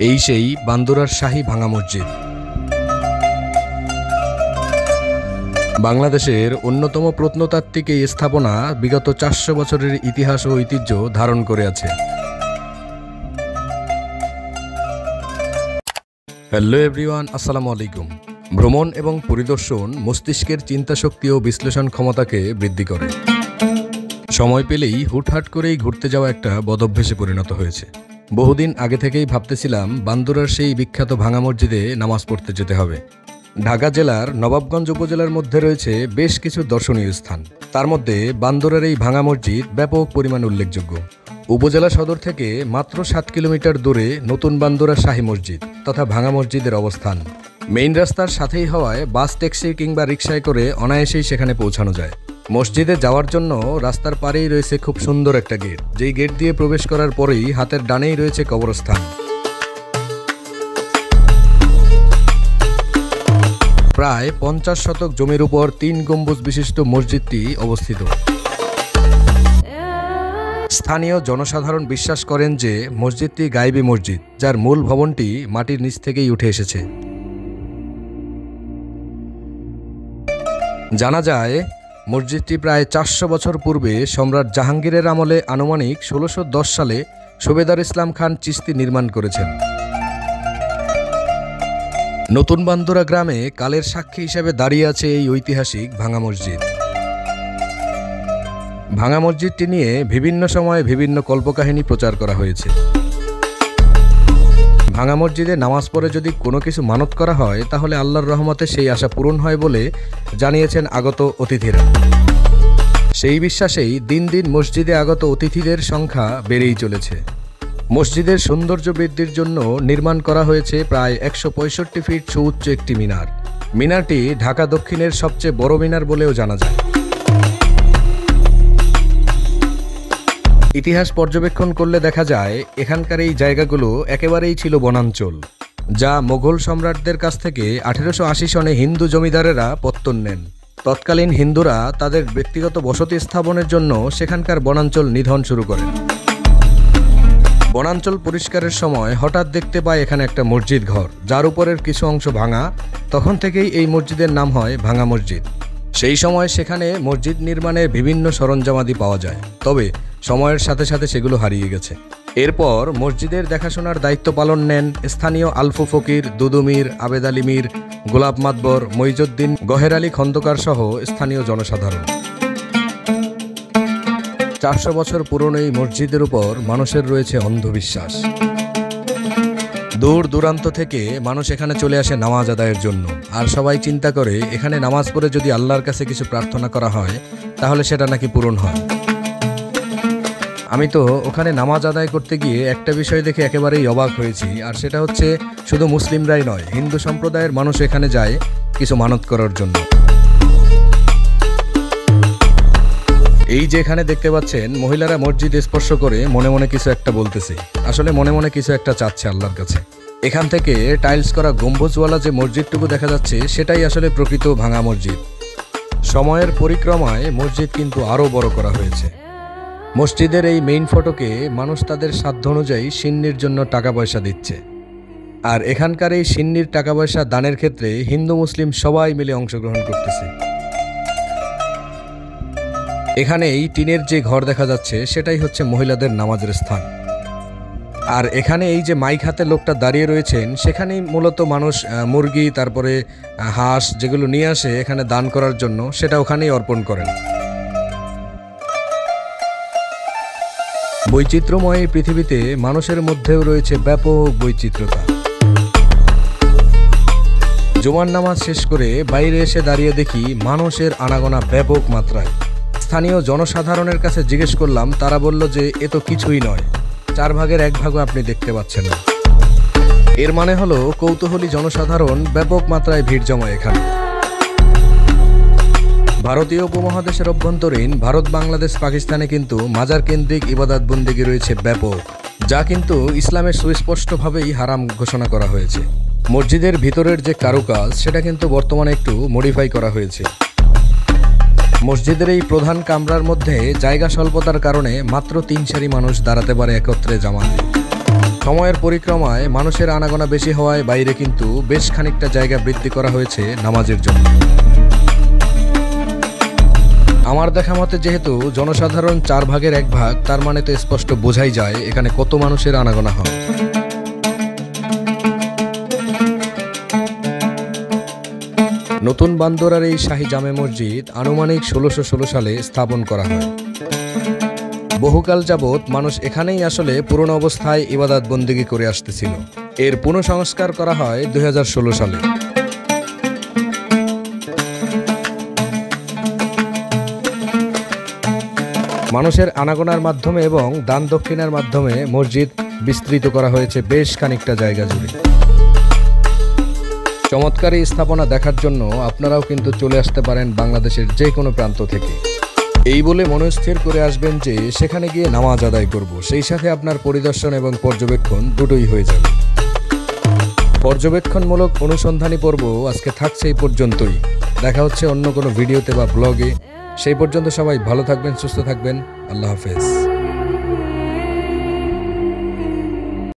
এই সেই বান্দুরার শাহী ভাঙা মসজিদ। বাংলাদেশের অন্যতম প্রত্নতাত্ত্বিক এই স্থাপনা বিগত 400 বছরের ইতিহাস ও ঐতিহ্য ধারণ করে আছে। হ্যালো এভরিওয়ান, আসসালামু আলাইকুম। ভ্রমণ এবং পরিদর্শন মস্তিষ্কের চিন্তাশক্তি ও বিশ্লেষণ ক্ষমতাকে বৃদ্ধি করে। সময় পেলেই হুটহাট করেই ঘুরতে যাওয়া একটা বদভ্যাসে পরিণত হয়েছে। বহুদিন আগে থেকেই ভাবতেছিলাম বান্দুরার সেই বিখ্যাত ভাঙা মসজিদে নামাজ পড়তে যেতে হবে। ঢাকা জেলার নবাবগঞ্জ উপজেলার মধ্যে রয়েছে বেশ কিছু দর্শনীয় স্থান, তার মধ্যে বান্দুরার এই ভাঙা মসজিদ ব্যাপক পরিমাণ উল্লেখযোগ্য। উপজেলা সদর থেকে মাত্র 7 কিলোমিটার দূরে নতুন বান্দুরা শাহী মসজিদ তথা ভাঙা মসজিদের অবস্থান। মেইন রাস্তার সাথেই হওয়ায় বাস, ট্যাক্সি কিংবা রিকশায় করে অনায়াসেই সেখানে পৌঁছানো যায়। মসজিদে যাওয়ার জন্য রাস্তার পাড়েই রয়েছে খুব সুন্দর একটা গেট, যেই গেট দিয়ে প্রবেশ করার পরেই হাতের ডানেই রয়েছে কবরস্থান। প্রায় 50 শতক জমির উপর 3 গম্বুজ বিশিষ্ট মসজিদটি অবস্থিত। স্থানীয় জনসাধারণ বিশ্বাস করেন যে মসজিদটি গায়েবী মসজিদ, যার মূল ভবনটি মাটির নিচ থেকেই উঠে এসেছে। জানা যায় মসজিদটি প্রায় 400 বছর পূর্বে সম্রাট জাহাঙ্গীরের আমলে আনুমানিক 1610 সালে সুবেদার ইসলাম খান চিশতি নির্মাণ করেছেন। নতুন বান্দুরা গ্রামে কালের সাক্ষী হিসেবে দাঁড়িয়ে আছে এই ঐতিহাসিক ভাঙা মসজিদ। ভাঙা মসজিদটি নিয়ে বিভিন্ন সময়ে বিভিন্ন কল্পকাহিনী প্রচার করা হয়েছে। ভাঙা মসজিদে নামাজ পড়ে যদি কোনো কিছু মানত করা হয় তাহলে আল্লাহর রহমতে সেই আশা পূরণ হয় বলে জানিয়েছেন আগত অতিথিরা। সেই বিশ্বাসেই দিন দিন মসজিদে আগত অতিথিদের সংখ্যা বেড়েই চলেছে। মসজিদের সৌন্দর্য বৃদ্ধির জন্য নির্মাণ করা হয়েছে প্রায় 165 ফিট সুউচ্চ একটি মিনার। মিনারটি ঢাকা দক্ষিণের সবচেয়ে বড় মিনার বলেও জানা যায়। ইতিহাস পর্যবেক্ষণ করলে দেখা যায় এখানকার এই জায়গাগুলো একেবারেই ছিল বনাঞ্চল, যা মোগল সম্রাটদের কাছ থেকে 1880 সনে হিন্দু জমিদারেরা পত্তন নেন। তৎকালীন হিন্দুরা তাদের ব্যক্তিগত বসতি স্থাপনের জন্য সেখানকার বনাঞ্চল নিধন শুরু করেন। বনাঞ্চল পরিষ্কারের সময় হঠাৎ দেখতে পায় এখানে একটা মসজিদ ঘর, যার উপরের কিছু অংশ ভাঙা। তখন থেকেই এই মসজিদের নাম হয় ভাঙা মসজিদ। সেই সময় সেখানে মসজিদ নির্মাণের বিভিন্ন সরঞ্জামাদি পাওয়া যায়, তবে সময়ের সাথে সাথে সেগুলো হারিয়ে গেছে। এরপর মসজিদের দেখাশোনার দায়িত্ব পালন নেন স্থানীয় আলফু ফকির, দুদু মীর, আবেদ আলী মীর, গোলাপ মাতবর, মইজুদ্দিন, গহের আলী খন্দকার সহ স্থানীয় জনসাধারণ। 400 বছর পুরনো এই মসজিদের উপর মানুষের রয়েছে অন্ধবিশ্বাস। দূর দূরান্ত থেকে মানুষ এখানে চলে আসে নামাজ আদায়ের জন্য, আর সবাই চিন্তা করে এখানে নামাজ পড়ে যদি আল্লাহর কাছে কিছু প্রার্থনা করা হয় তাহলে সেটা নাকি পূরণ হয়। আমি তো ওখানে নামাজ আদায় করতে গিয়ে একটা বিষয় দেখে একেবারেই অবাক হয়েছি, আর সেটা হচ্ছে শুধু মুসলিমরাই নয়, হিন্দু সম্প্রদায়ের মানুষ এখানে যায় কিছু মানত করার জন্য। এই যে এখানে দেখতে পাচ্ছেন মহিলারা মসজিদ স্পর্শ করে মনে মনে কিছু একটা বলতেছে, আসলে মনে মনে কিছু একটা চাচ্ছে আল্লাহর কাছে। এখান থেকে টাইলস করা গম্বুজওয়ালা যে মসজিদটুকু দেখা যাচ্ছে সেটাই আসলে প্রকৃত ভাঙা মসজিদ। সময়ের পরিক্রমায় মসজিদ কিন্তু আরও বড় করা হয়েছে। মসজিদের এই মেইন ফটকে মানুষ তাদের সাধ্য অনুযায়ী সিন্নির জন্য টাকা পয়সা দিচ্ছে, আর এখানকার এই সিন্নির টাকা পয়সা দানের ক্ষেত্রে হিন্দু মুসলিম সবাই মিলে অংশগ্রহণ করতেছে। এখানে এই টিনের যে ঘর দেখা যাচ্ছে সেটাই হচ্ছে মহিলাদের নামাজের স্থান। আর এখানে এই যে মাইক হাতে লোকটা দাঁড়িয়ে রয়েছেন, সেখানেই মূলত মানুষ মুরগি, তারপরে হাঁস যেগুলো নিয়ে আসে এখানে দান করার জন্য, সেটা ওখানেই অর্পণ করেন। বৈচিত্র্যময় এই পৃথিবীতে মানুষের মধ্যেও রয়েছে ব্যাপক বৈচিত্র্যতা। জুমার নামাজ শেষ করে বাইরে এসে দাঁড়িয়ে দেখি মানুষের আনাগোনা ব্যাপক মাত্রায়। স্থানীয় জনসাধারণের কাছে জিজ্ঞেস করলাম, তারা বলল যে এ তো কিছুই নয়, 4 ভাগের 1 ভাগও আপনি দেখতে পাচ্ছেন না। এর মানে হলো কৌতূহলী জনসাধারণ ব্যাপক মাত্রায় ভিড় জমায় এখানে। ভারতীয় উপমহাদেশের অভ্যন্তরীণ ভারত, বাংলাদেশ, পাকিস্তানে কিন্তু মাজার কেন্দ্রিক ইবাদত বন্দেগী রয়েছে ব্যাপক, যা কিন্তু ইসলামের সুস্পষ্টভাবেই হারাম ঘোষণা করা হয়েছে। মসজিদের ভিতরের যে কারুকাজ সেটা কিন্তু বর্তমানে একটু মডিফাই করা হয়েছে। মসজিদের এই প্রধান কামরার মধ্যে জায়গা স্বল্পতার কারণে মাত্র 3 সারি মানুষ দাঁড়াতে পারে একত্রে জামাতে। সময়ের পরিক্রমায় মানুষের আনাগোনা বেশি হওয়ায় বাইরে কিন্তু বেশ খানিকটা জায়গা বৃদ্ধি করা হয়েছে নামাজের জন্য। আমার দেখা মতে যেহেতু জনসাধারণ 4 ভাগের 1 ভাগ, তার মানে তো স্পষ্ট বোঝাই যায় এখানে কত মানুষের আনাগোনা হয়। নতুন বান্দরার এই শাহী জামে মসজিদ আনুমানিক 1616 সালে স্থাপন করা হয়। বহুকাল যাবৎ মানুষ এখানেই আসলে পুরনো অবস্থায় ইবাদত বন্দেগী করে আসতেছিল। এর পুনঃসংস্কার করা হয় 2016 সালে। মানুষের আনাগোনার মাধ্যমে এবং দান দক্ষিণার মাধ্যমে মসজিদ বিস্তৃত করা হয়েছে বেশ খানিকটা জায়গা জুড়ে। চমৎকার এই স্থাপনা দেখার জন্য আপনারাও কিন্তু চলে আসতে পারেন বাংলাদেশের যে কোনো প্রান্ত থেকে। এই বলে মনস্থির করে আসবেন যে সেখানে গিয়ে নামাজ আদায় করব, সেই সাথে আপনার পরিদর্শন এবং পর্যবেক্ষণ দুটোই হয়ে যাবে। পর্যবেক্ষণমূলক অনুসন্ধানী পর্ব আজকে থাকছে এই পর্যন্তই। দেখা হচ্ছে অন্য কোনো ভিডিওতে বা ব্লগে। সেই পর্যন্ত সবাই ভালো থাকবেন, সুস্থ থাকবেন। আল্লাহ হাফেজ।